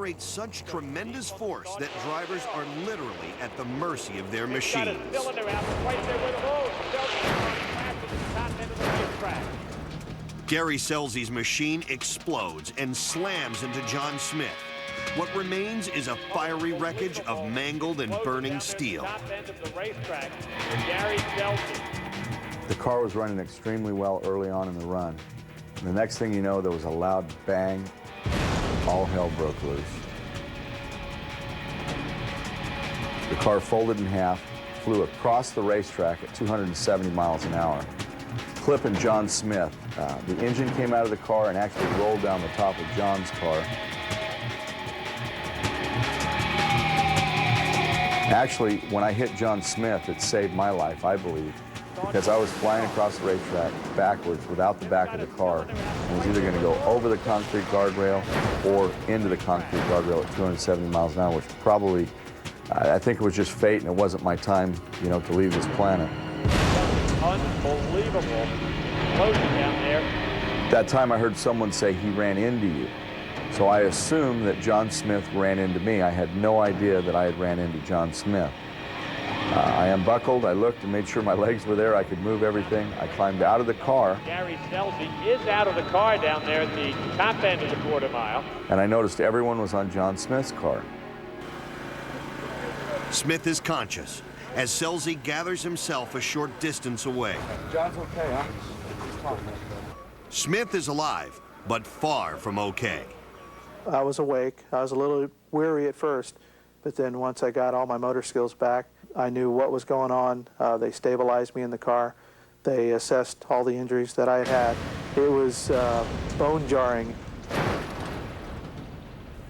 generate such tremendous force that drivers are literally at the mercy of their machines. Gary Scelzi's machine explodes and slams into John Smith. What remains is a fiery wreckage of mangled and burning steel. The car was running extremely well early on in the run. The next thing you know, there was a loud bang. All hell broke loose. The car folded in half, flew across the racetrack at 270 miles an hour, clipping John Smith. The engine came out of the car and actually rolled down the top of John's car. Actually, when I hit John Smith, it saved my life, I believe, because I was flying across the racetrack backwards without the back of the car and was either going to go over the concrete guardrail or into the concrete guardrail at 270 miles an hour, which probably, I think it was just fate and it wasn't my time, you know, to leave this planet. Unbelievable explosion down there. That time I heard someone say he ran into you. So I assumed that John Smith ran into me. I had no idea that I had ran into John Smith. I unbuckled, I looked and made sure my legs were there, I could move everything. I climbed out of the car. Gary Scelzi is out of the car down there at the top end of the quarter mile. And I noticed everyone was on John Smith's car. Smith is conscious as Scelzi gathers himself a short distance away. John's okay, huh? Smith is alive, but far from okay. I was awake. I was a little weary at first, but then once I got all my motor skills back, I knew what was going on. They stabilized me in the car. They assessed all the injuries that I had had. It was bone-jarring.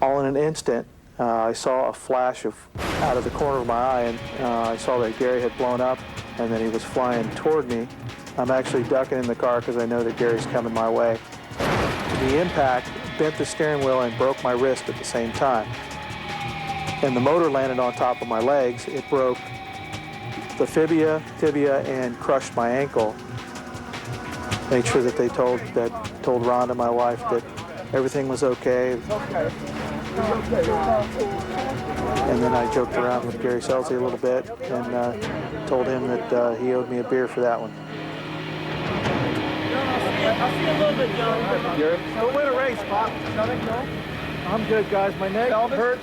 All in an instant, I saw a flash out of the corner of my eye, and I saw that Gary had blown up, and then he was flying toward me. I'm actually ducking in the car because I know that Gary's coming my way. The impact bent the steering wheel and broke my wrist at the same time. And the motor landed on top of my legs. It broke the tibia, and crushed my ankle. Made sure that they told Rhonda, my wife, that everything was okay. And then I joked around with Gary Scelzi a little bit and told him that he owed me a beer for that one. I'll see you a little bit, John. Gary, so win a race, Pop. I'm good, guys. My neck hurts.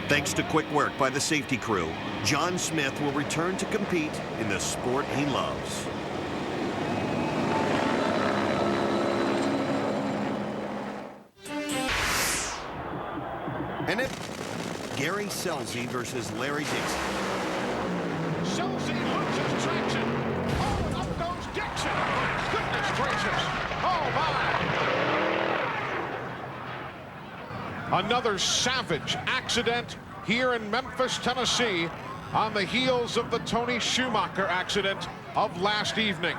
Thanks to quick work by the safety crew, John Smith will return to compete in the sport he loves. And it, Gary Scelzi versus Larry Dixon. Scelzi loses traction. Oh, and up goes Dixon. Goodness gracious. Oh, my. Another savage accident here in Memphis, Tennessee, on the heels of the Tony Schumacher accident of last evening.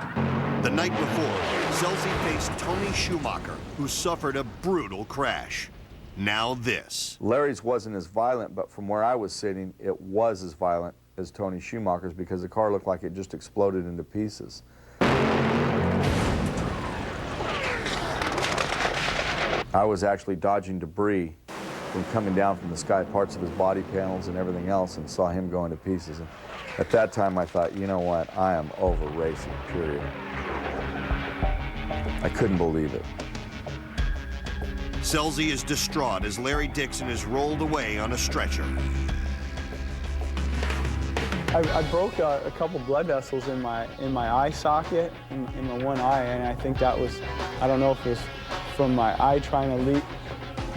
The night before, Scelzi faced Tony Schumacher, who suffered a brutal crash. Now this. Larry's wasn't as violent, but from where I was sitting, it was as violent as Tony Schumacher's because the car looked like it just exploded into pieces. I was actually dodging debris from coming down from the sky, parts of his body panels and everything else, and saw him go into pieces. And at that time, I thought, you know what, I am over racing, period. I couldn't believe it. Scelzi is distraught as Larry Dixon is rolled away on a stretcher. I broke a couple blood vessels in my eye socket, in my one eye, and I think that was, I don't know if it was from my eye trying to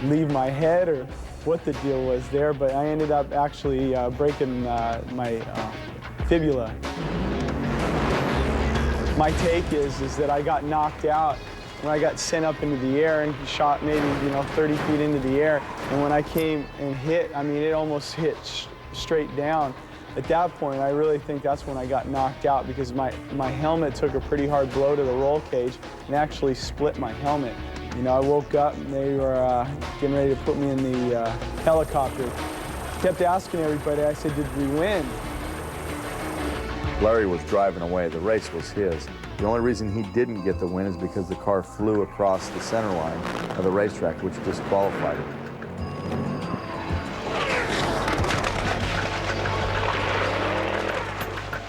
leave my head or what the deal was there, but I ended up actually breaking my fibula. My take is that I got knocked out when I got sent up into the air and shot maybe 30 feet into the air, and when I came and hit, I mean, it almost hit straight down. At that point, I really think that's when I got knocked out because my helmet took a pretty hard blow to the roll cage and actually split my helmet. You know, I woke up and they were getting ready to put me in the helicopter. Kept asking everybody, I said, did we win? Larry was driving away. The race was his. The only reason he didn't get the win is because the car flew across the center line of the racetrack, which disqualified him.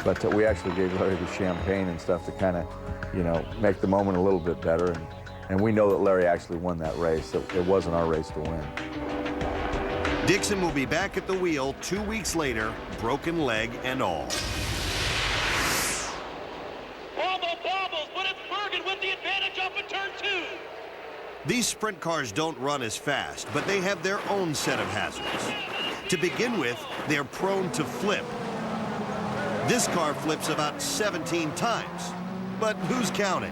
But we actually gave Larry the champagne and stuff to kind of, you know, make the moment a little bit better. And we know that Larry actually won that race. It wasn't our race to win. Dixon will be back at the wheel 2 weeks later, broken leg and all. Wobbles, but it's Bergen with the advantage off of turn 2. These sprint cars don't run as fast, but they have their own set of hazards. To begin with, they're prone to flip. This car flips about 17 times, but who's counting?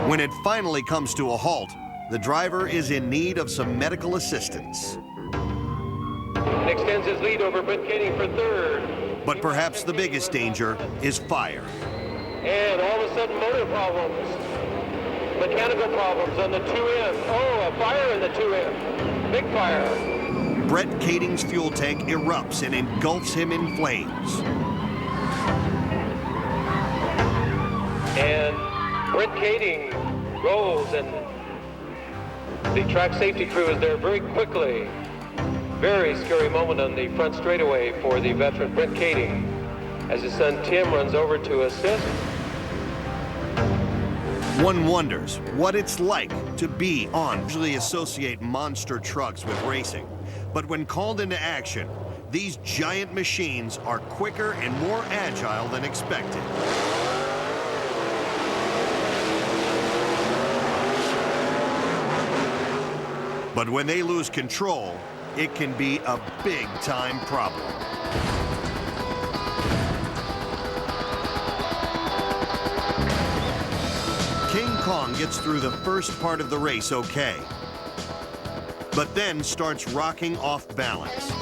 When it finally comes to a halt, the driver is in need of some medical assistance. Extends his lead over Brett Kading for third. But perhaps the biggest danger is fire. And all of a sudden, motor problems. Mechanical problems on the 2M. Oh, a fire in the 2M. Big fire. Brett Kading's fuel tank erupts and engulfs him in flames. And Brett Kading rolls, and the track safety crew is there very quickly. Very scary moment on the front straightaway for the veteran Brett Kading as his son Tim runs over to assist. One wonders what it's like to be on. Usually associate monster trucks with racing, but when called into action, these giant machines are quicker and more agile than expected. But when they lose control, it can be a big-time problem. King Kong gets through the first part of the race okay, but then starts rocking off balance,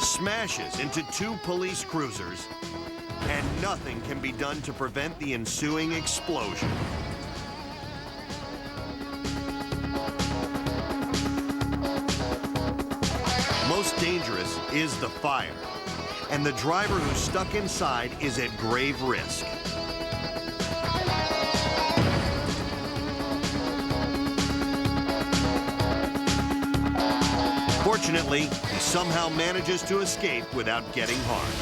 smashes into 2 police cruisers, and nothing can be done to prevent the ensuing explosion. Most dangerous is the fire, and the driver who's stuck inside is at grave risk. Fortunately, he somehow manages to escape without getting harmed.